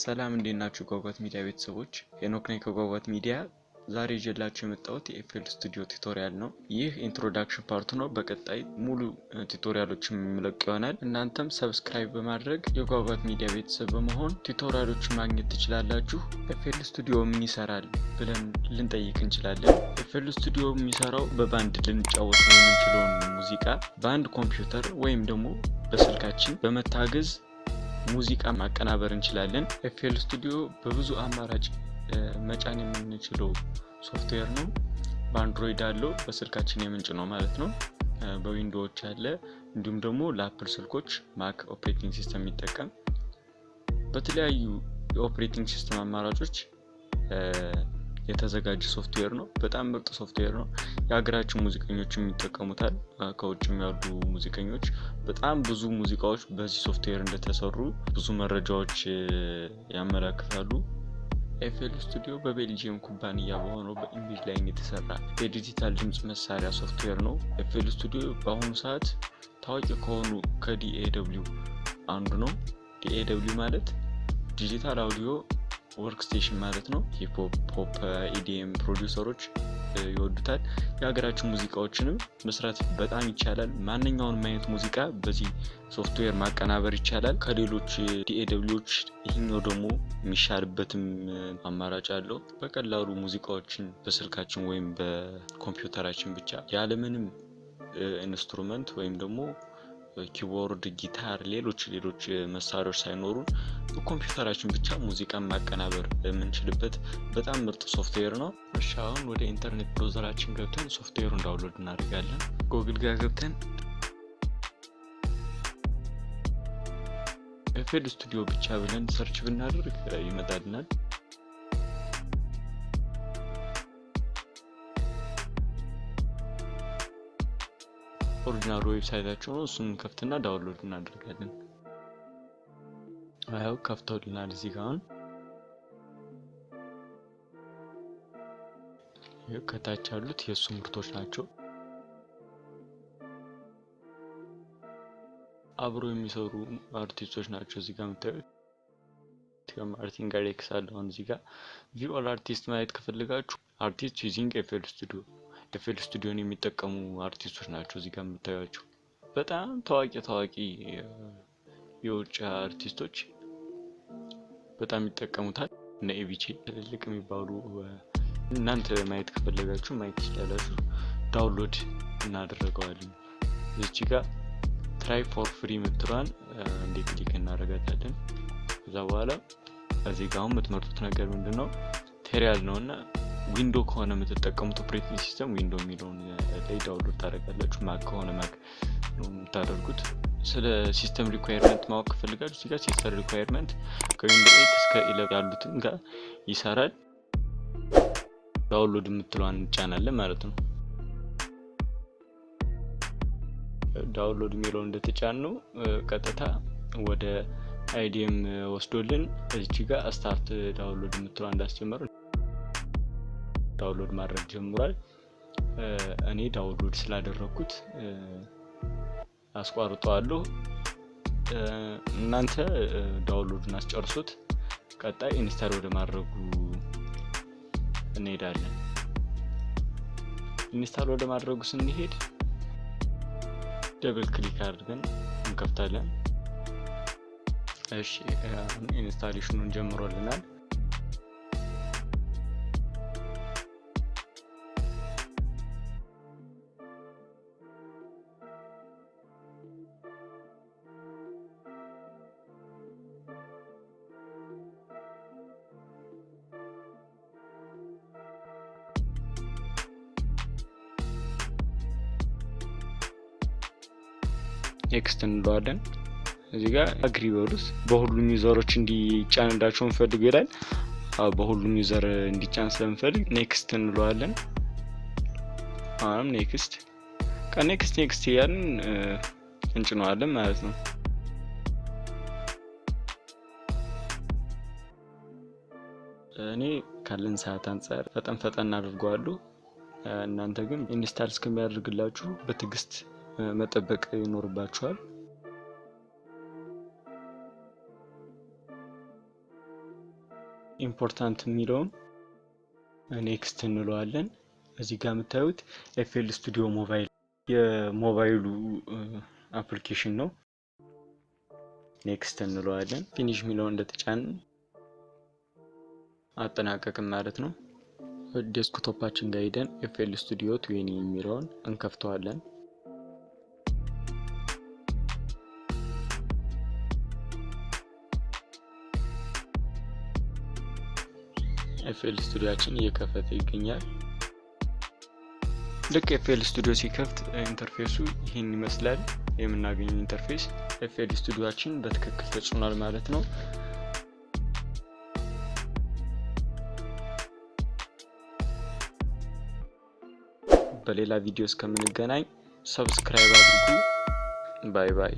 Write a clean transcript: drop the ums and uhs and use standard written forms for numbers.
ሰላም እንዴት ናችሁ ጓጓት ሚዲያ ቤተሰቦች ሄኖክ ነኝ ከጓጓት ሚዲያ ዛሬ ይዤላችሁ የመጣሁት የኤፍኤል ስቱዲዮ ቱቶሪያል ነው ይህ ኢንትሮዳክሽን ፓርት ነው በቀጣይ ሙሉ ቱቶሪያሎችን መለቅ ይሆናል እናንተም ሰብስክራይብ በማድረግ የጓጓት ሚዲያ ቤተሰብ በመሆን ቱቶሪያሎችን ማግኘት ትችላላችሁ ኤፍኤል ስቱዲዮ ምን ይሰራል ብለን ልንጠይቅ እንችላለን ኤፍኤል ስቱዲዮ የሚሰራው በባንድ ልንጫወት የምንችለው ሙዚቃ በአንድ ኮምፒውተር ወይም ደግሞ በስልካችን በመታገዝ ሙዚቃ ማቀናበር እንችላለን ኤፍኤል ስቱዲዮ በብዙ አማራጭ መጫን የምንችለው ሶፍትዌር ነው በአንድሮይድ አለው በስልካችን የምንጭነው ማለት ነው በዊንዶውስ አለ እንዲሁም ደግሞ ለአፕል ስልኮች ማክ ኦፕሬቲንግ ሲስተም ይጠቀም በተለያዩ የኦፕሬቲንግ ሲስተም አማራጮች የተዘጋጀ ሶፍትዌር ነው በጣም ምርጥ ሶፍትዌር ነው የሀገራችን ሙዚቀኞች የሚጠቀሙታል ከውጭም ያሉ ሙዚቀኞች በጣም ብዙ ሙዚቃዎች በዚህ ሶፍትዌር እንደተሰሩ ብዙ መረጃዎች ያመለክታሉ ኤፍኤል ስቱዲዮ በቤልጂየም ኩባንያ በሆነው በኢንቪል ላይ የተሰራ የዲጂታል ድምጽ መሳሪያ ሶፍትዌር ነው ኤፍኤል ስቱዲዮ በአሁኑ ሰዓት ታዋቂ ከሆኑ ከዲኤደብሊው አንዱ ነው ዲኤደብሊው ማለት ዲጂታል አውዲዮ ወርክስቴሽን ማለት ነው ሂፕ ሆፕ ኤዲኤም ፕሮዲዩሰሮች ይወዱታል የሀገራችን ሙዚቃዎችንም መስራት በጣም ይቻላል ማንኛውንም አይነት ሙዚቃ በዚህ ሶፍትዌር ማቀናበር ይቻላል ከሌሎች ዲኤደብሊዎች ይሄኛው ደግሞ የሚሻልበትም አማራጭ አለው በቀላሉ ሙዚቃዎችን በስልካችን ወይም በኮምፒውተራችን ብቻ ያለምንም ኢንስትሩመንት ወይም ደግሞ ኪቦርድ ጊታር ሌሎች መሳሪያዎች ሳይኖሩ በኮምፒውተራችን ብቻ ሙዚቃን ማቀናበር የምንችልበት በጣም ምርጥ ሶፍትዌር ነው እሺ አሁን ወደ ኢንተርኔት ብራውዘራችን ገብተን ሶፍትዌሩን ዳውንሎድ እናደርጋለን ጉግል ጋር ገብተን ኤፍኤል ስቱዲዮ ብቻ ብለን ሰርች ብናደርግ ይመጣልናል ኦሪጂናል ዌብሳይታቸው ነው እሱን ከፍተና ዳውንሎድ እናደርጋለን አያው ከፍተውልናል እዚህ ጋር ከታች ያሉት የሱ ምርቶች ናቸው አብሮ የሚሰሩ አርቲስቶች ናቸው እዚህ ጋር የምታዩት ማርቲን ጋሬክስ አለው እዚህ ጋር ቪው ኦል አርቲስት ማየት ከፈልጋችሁ አርቲስት ዩዚንግ ኤፍኤል ስቱዲዮ ኤፍኤል ስቱዲዮን የሚጠቀሙ አርቲስቶች ናቸው እዚህ ጋር የምታዩቸው በጣም ታዋቂ የውጭ አርቲስቶች በጣም ይጠቀሙታል እና ኤቪቼ ትልልቅ የሚባሉ እናንተ ማየት ከፈለጋችሁ ማየት ትችላላችሁ ዳውንሎድ እናደርገዋለን እዚህ ጋር ትራይ ፎር ፍሪ ምትሯን እንዴ ክሊክ እናደርጋታለን ከዛ በኋላ እዚህ ጋር የምትመርጡት ነገር ምንድነው ቴሪያል ነውና ዊንዶ ከሆነ የምትጠቀሙት ኦፕሬቲንግ ሲስተም ዊንዶ የሚለውን ላይ ዳውንሎድ ታደርጋላችሁ ማክ ከሆነ ማክ ነው የምታደርጉት ስለ ሲስተም ሪኳየርመንት ማወቅ ከፈልጋችሁ እዚህ ጋር ሲስተም ሪኳየርመንት ከዊንዶ 8 እስከ 11 ያሉትን ጋር ይሰራል ዳውንሎድ የምትለዋን ጫናለን ማለት ነው ዳውንሎድ የሚለውን እንደተጫነው ቀጥታ ወደ ኤዲኤም ወስዶልን እዚህ ጋር ስታርት ዳውንሎድ የምትለዋን እንዳስጀመረው ዳውንሎድ ማድረግ ጀምሯል እኔ ዳውንሎድ ስላደረኩት አስቋርጧለሁ እናንተ ዳውንሎድን አስጨርሱት ቀጣይ ኢንስታል ወደ ማድረጉ እንሄዳለን ኢንስታል ወደ ማድረጉ ስንሄድ ደብል ክሊክ አድርገን እንከፍታለን እሺ ኢንስታሌሽኑን ጀምሮልናል ኔክስት እንለዋለን እዚህ ጋር አግሪ በሉት በሁሉም ዩዘሮች እንዲጫንላችሁ እንፈልጉ ይላል በሁሉም ዩዘር እንዲጫን ስለምፈልግ ኔክስት እንለዋለን አሁን ኔክስት ያልን እንጭነዋለን ማለት ነው እኔ ካለን ሰዓት አንፃር ፈጠን አድርጓለሁ እናንተ ግን ኢንስታል እስከሚያደርግላችሁ በትግስት መጠበቅ ይኖርባችኋል ኢምፖርታንት የሚለውን ኔክስት እንለዋለን። እዚህ ጋር የምታዩት ኤፍኤል ስቱዲዮ ሞባይል የሞባይሉ አፕሊኬሽን ነው። ኔክስት እንለዋለን። ፊኒሽ የሚለውን እንደተጫን አጠናቀቅን ማለት ነው። ዴስክቶፓችን ጋር ሄደን ኤፍኤል ስቱዲዮ 20 የሚለውን እንከፍተዋለን። ኤፍኤል ስቱዲዮአችን እየከፈተ ይገኛል። ልክ ኤፍኤል ስቱዲዮ ሲከፍት ኢንተርፌሱ ይሄን ይመስላል። የምናገኘው ኢንተርፌስ ኤፍኤል ስቱዲዮአችን በትክክል ተጭኗል ማለት ነው። በሌላ ቪዲዮ እስከምንገናኝ ሰብስክራይብ አድርጉ። ባይ ባይ።